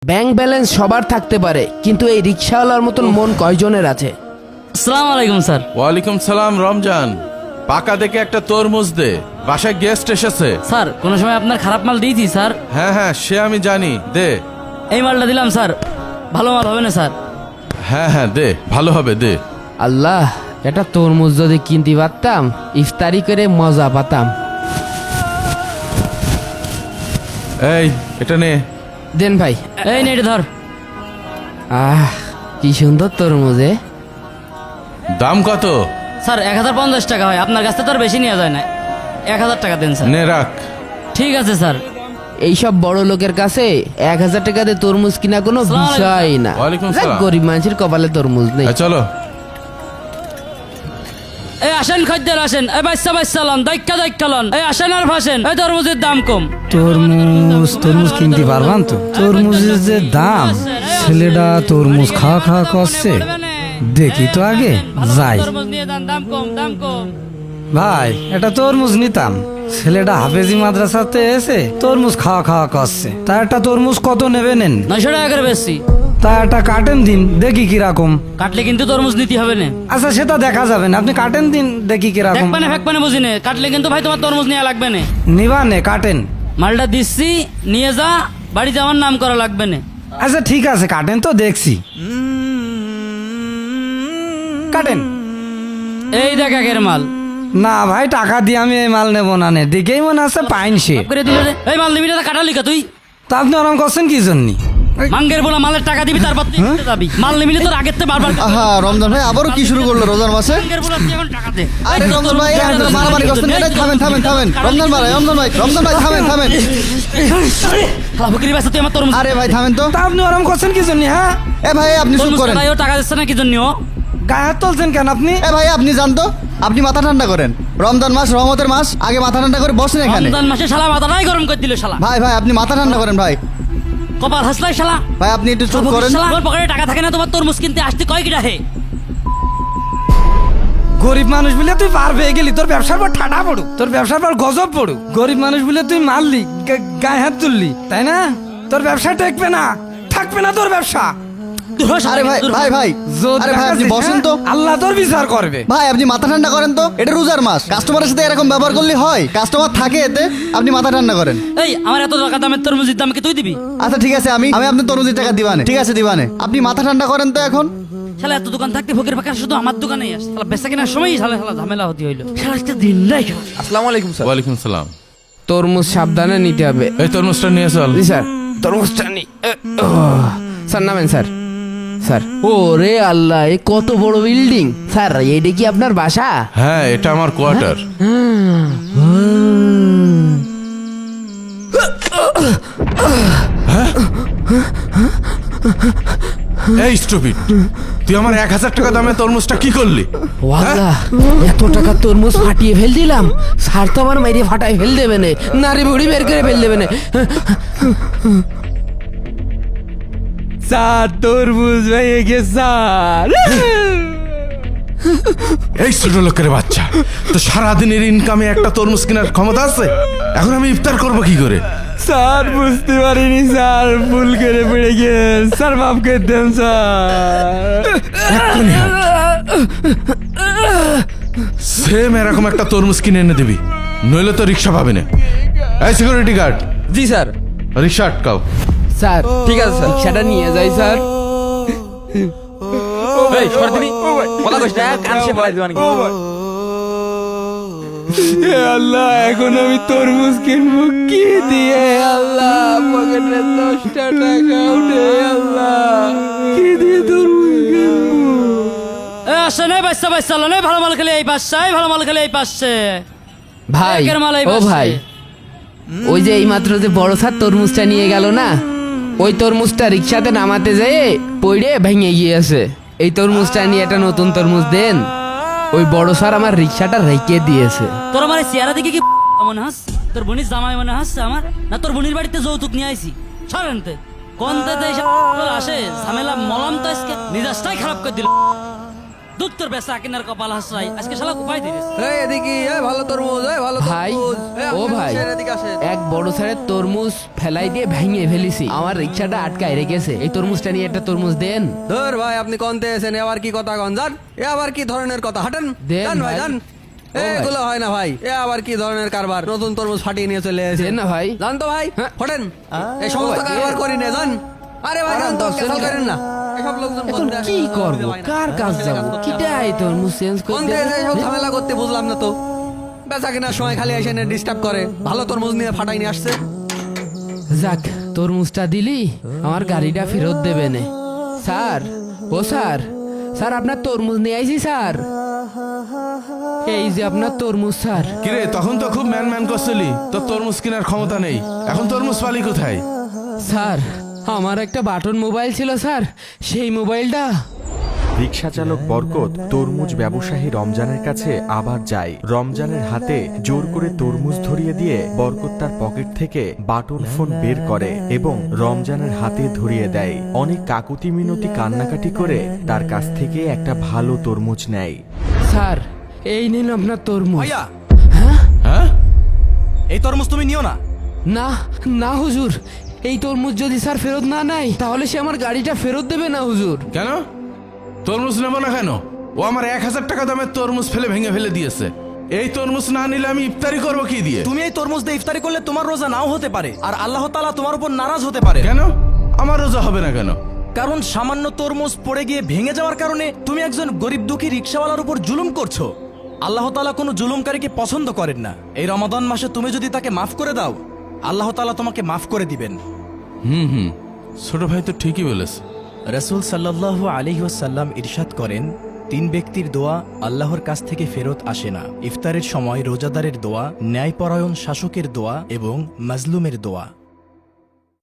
Bank balance সবার থাকতে পারে, কিন্তু এই রিক্সাওয়ালার মতন মন কয়জনের আছে? আসসালামু আলাইকুম স্যার। ওয়ালাইকুম সালাম রমজান। পাকা দেখে একটা তরমুজ দে, বাসায় গেস্ট এসেছে। স্যার কোনো সময় আপনার খারাপ মাল দিয়েছি স্যার? হ্যাঁ হ্যাঁ সে আমি জানি, দে। এই মালটা দিলাম স্যার, ভালো মাল হবে না স্যার? হ্যাঁ হ্যাঁ দে, ভালো হবে দে। আল্লাহ, এটা তরমুজ যদি কিনতে পারতাম, ইফতারি করে মজা পাতাম। এই এটা নে। দেন ভাই। এই নে এটা ধর। আহ, কি সুন্দর তরমুজে। দাম কত? স্যার 1050 টাকা হয়, আপনার কাছ থেকে তো আর বেশি নেওয়া যায় না। 1000 টাকা দেন স্যার। নে রাখ। ঠিক আছে স্যার। এইসব বড় লোকের কাছে 1000 টাকা দিয়ে তরমুজ কিনা কোনো আসসালামু আলাইকুম। বিষয় না। ওয়ালাইকুম যাক, সালাম। গরিব মানুষের কপালে তরমুজ নেই। চলো। এই আসেন খদ্দের আসেন, এই বাচ্চা বাচ্চা লন, দাইক্কা লন, এই আসেন আর ফাসেন, এই তরমুজের দাম কম। তরমুজ কিনতে পারবান তো? তরমুজের যে দাম, ছেলেটা তরমুজ খাওয়া খাওয়া করছে। দেখি তো আগে যাই। তরমুজ নিয়ে যান, দাম কম দাম কম। ভাই এটা তরমুজ নিতাম, ছেলেটা হাফেজি মাদ্রাসাতে এসে তরমুজ খাওয়া খাওয়া করছে। তা একটা তরমুজ কত নেবে নেন? 900 টাকা করে বেশি। তা একটা কাটেন দিন, দেখি কিরকম। কাটলে কিন্তু তরমুজ নিতে হবে না। আচ্ছা সেটা দেখা যাবে না, আপনি কাটেন দিন দেখি কিরকম। দেখবানে ফেকবানে বুঝি না, কাটলে কিন্তু ভাই তোমার তরমুজ নেওয়া লাগবে না। নিবানে কাটেন। মালটা দিচ্ছি, নিয়ে যা, বাড়িতে আমার নাম করা লাগবে না। আচ্ছা ঠিক আছে, কাটেন তো দেখছি। কাটেন। এই দেখ একের মাল। না ভাই, টাকা দিয়ে আমি এই মাল নেবো না। নে দেখেই মনে আছে পাইন সে। করে দিলে রে। এই মাল নিবি না, কাটালি কা তুই? তা আপনি ওরম করছেন কি জন্যি? মাঙ্গের বলা মালের টাকা দিবি, তারপর তুই কিনতে যাবি। মাল নিবি না তোর আগের থেকে বারবার। আহা রমজান ভাই আবারও কি শুরু করলো রোজার মাসে? মাঙ্গের বলা তুই এখন টাকা দে। আরে রমজান ভাই আপনারা মারামারি করছেন কেন? থামেন থামেন থামেন। রমজান ভাই থামেন থামেন। শালা ফকিরি বাচ্চা, তুই আমার তরমুজ। আরে ভাই থামেন তো। তা আপনি ওরম করছেন কি জন্যি? হ্যাঁ, এ ভাই আপনি চুপ তরমুজ করেন। কাটাইও টাকা দিচ্ছে না কি জন্য? গায়ে হাত তুলছেন কেন আপনি? এ ভাই আপনি জানতো, আপনি মাথা ঠান্ডা করেন। রমজান মাস রহমতের মাস, আগে মাথা ঠান্ডা করে বসেন এখানে। রমজান মাসে শালা মাথাটাই গরম করে দিল শালা। ভাই ভাই আপনি মাথা ঠান্ডা করেন ভাই। কপাল হাসলাই শালা। ভাই আপনি একটু চুপ করেন। তোমার পকেটে টাকা থাকে না, তোমার তরমুজ কিনতে আসতে কয় কিটা হে? গরিব মানুষ বলে তুই পার পেয়ে গেলি, তোর ব্যবসার পর ঠাডা পড়ু, তোর ব্যবসার পর গজব পড়ু। গরিব মানুষ বলে তুই মারলি, গায়ে হাত তুললি, তাই না? তোর ব্যবসা টেকবে না, থাকবে না তোর ব্যবসা। আরে ভাই ভাই ভাই আরে ভাই আপনি বসেন তো। আল্লাহ তোর বিচার করবে। ভাই আপনি মাথা ঠান্ডা করেন তো, এটা রোজার মাস, কাস্টমারের সাথে এরকম ব্যবহার করলে হয়? কাস্টমার থাকে এতে, আপনি মাথা ঠান্ডা করেন। এই আমার এত টাকা দামের তরমুজের দাম কি তুই দিবি? আচ্ছা ঠিক আছে, আমি আপনার তরুণীর টাকা দিবানে। ঠিক আছে দিবানে, আপনি মাথা ঠান্ডা করেন তো এখন। শালা এত দোকান থাকতে ফকির ফাঁকা শুধু আমার দোকানেই আসে। শালা বেচা কেনার সময়ই শালা শালা ঝামেলা হতে হইলো। শালা একটা দিন নাই। আসসালামু আলাইকুম স্যার। ওয়ালাইকুম সালাম। তরমুজ সাবধানে নিতে হবে। এই তরমুজটা নিয়ে চল। জি স্যার, তরমুজটা নি। স্যার নামেন স্যার। স্যার, ও রে আল্লাহ, এ কত বড় বিল্ডিং! স্যার এইটা কি আপনার বাসা? হ্যাঁ এটা আমার কোয়ার্টার। এই স্টুপিড, তুই আমার 1000 টাকা দামের তরমুজটা কি করলি? ওয়াল্লাহ, এত টাকা তরমুজ ফাটিয়ে ফেল দিলাম। স্যার তো আমার মেরে ফাটাই ফেল দেবে না, নারী বুড়ি বের করে ফেল দেবে না। স্যার তরমুজ ভেঙে গেছে স্যার। এই ছোট লোকের বাচ্চা, তো সারাদিনের ইনকামে একটা তরমুজ কেনার ক্ষমতা আছে? এখন আমি ইফতার করব কি করে? স্যার বুঝতে পারিনি স্যার, ভুল করে পড়ে গেছে স্যার, মাফ করে দেন স্যার। এক্ষুনি হাট। সেম এরকম একটা তরমুজ কিনে এনে দিবি, নইলে তো রিক্সা পাবি না। এই সিকিউরিটি গার্ড, জি স্যার। রিক্সা আটকাও। স্যার ঠিক আছে স্যার, রিক্সাটা নিয়ে যাই স্যার। এই সর দিবি। কথা কইছ না, কান সে বলাই দিবানি। হে আল্লাহ, এখন আমি তরমুজ কিনবো কি দিয়ে? আল্লাহ, পকেটে 10টা টাকা উঠে, আল্লাহ কি দিয়ে তরমুজ কিনবো? এই আসে নাই বাচ্চা বাচ্চা লন, এই ভালো মাল খেলে এই পাশে, এই ভালো মাল খেলে এই পাশে। ভাই, একের মাল এই ও পাশে। ভাই, ওই যে এইমাত্র যে বড় স্যার তরমুজটা নিয়ে গেল না, ওই তরমুজটা রিক্সাতে নামাতে যেয়ে পড়ে ভেঙে গিয়েছে। এই তরমুজটা নিয়ে একটা নতুন তরমুজ দেন। ওই বড় স্যার আমার রিক্সাটা রেখে দিয়েছে। তোর আমার এই চেহারা দেখে কি মনে হাস? তোর বোনির জামাই মনে হাসছে আমার? না তোর বোনির বাড়িতে যৌতুক নিয়ে আইছি? সরেনতে কোন দাদা এসব আসে ঝামেলা মলাম তো আজকে মিজাজটাই খারাপ করে দিল। দুধ তোর বেচা কেনার কপাল হাসরাই আজকে শালা কোপাই দিস। এই এদিকে এই ভালো তরমুজ এই ভালো ভাই তরমুজ এই ও আপনি ভাই আসেন, এদিকে আসেন। এক বড় সারের তরমুজ ফেলাই দিয়ে ভেঙে ফেলিছি, আমার রিক্সাটা আটকায় রেখেছে, এই তরমুজটা নিয়ে একটা তরমুজ দেন। ধর ভাই আপনি কোনতে এসেন, এ আবার কি কথা কন যান, এ আবার কি ধরনের কথা, হাঁটেন দেন যান ভাই ভাই। যান। ও ভাই। এগুলো হয় না ভাই, এ আবার কি ধরনের কারবার, নতুন তরমুজ ফাটিয়ে নিয়ে চলে এসেছেন দেন না ভাই। জান তো ভাই, হ্যাঁ। হটেন এই সমস্ত ভাই, কারবার করি না জান। আরে ভাই জান তো দর্শন কেসাল কেন? করেন না, এসব লোকজন এখন কোনতে কি আসে? করব, কার কাজ যাব, কিটাই তরমুজ চেঞ্জ কোনতে করতে এসে এসব ঝামেলা করতে বুঝলাম না তো, বেচা কেনার সময় খালি এসে ডিস্টার্ব করে, ভালো তরমুজ নিয়ে ফাটাই নিয়ে আসছে। যাক তরমুজটা দিলি আমার গাড়িটা ফেরত দেবে নে। স্যার ও স্যার, স্যার আপনার তরমুজ নিয়ে আইছি স্যার, এই যে আপনার তরমুজ স্যার। কিরে তখন তো খুব ম্যান ম্যান করছিলি, তোর তরমুজ কেনার ক্ষমতা নেই, এখন তরমুজ পালি কোথায়? স্যার আমার একটা বাটন মোবাইল ছিল স্যার, সেই মোবাইলটা। রিক্সা চালক বরকত তরমুজ ব্যবসায়ী রমজানের কাছে আবার যায়। রমজানের হাতে জোর করে তরমুজ ধরিয়ে দিয়ে বরকত তার পকেট থেকে বাটন ফোন বের করে এবং রমজানের হাতে ধরিয়ে দেয়। অনেক কাকুতি মিনতি কান্নাকাটি করে তার কাছ থেকে একটা ভালো তরমুজ নেয়। স্যার এই নিন আপনার তরমুজ। ভাইয়া হ্যাঁ এই তরমুজ তুমি নিও না। না না হুজুর, এই তরমুজ যদি স্যার ফেরত না নেয় তাহলে সে আমার গাড়িটা ফেরত দেবে না হুজুর। কেন তরমুজ নেবো না কেন? ও আমার 1000 টাকা দামের তরমুজ ফেলে ভেঙে ফেলে দিয়েছে, এই তরমুজ না নিলে আমি ইফতারি করবো কি দিয়ে? তুমি এই তরমুজ দিয়ে ইফতারি করলে তোমার রোজা নাও হতে পারে, আর আল্লাহ তাআলা তোমার উপর নারাজ হতে পারে। কেন আমার রোজা হবে না কেন? কারণ সামান্য তরমুজ পড়ে গিয়ে ভেঙে যাওয়ার কারণে তুমি একজন গরিব দুঃখী রিকশাওয়ালার উপর জুলুম করছো। আল্লাহ তাআলা কোনো জুলুমকারীকে পছন্দ করেন না। এই রমাদান মাসে তুমি যদি তাকে মাফ করে দাও, আল্লাহ তাআলা তোমাকে মাফ করে দিবেন। ছোট ভাই তো ঠিকই বলেছে। রাসূল সাল্লাল্লাহু আলাইহি ওয়াসাল্লাম ইরশাদ করেন, 3 ব্যক্তির দোয়া আল্লাহর কাছ থেকে ফেরত আসে না: ইফতারের সময় রোজাদারের দোয়া, ন্যায়পরায়ণ শাসকের দোয়া এবং মাজলুমের দোয়া।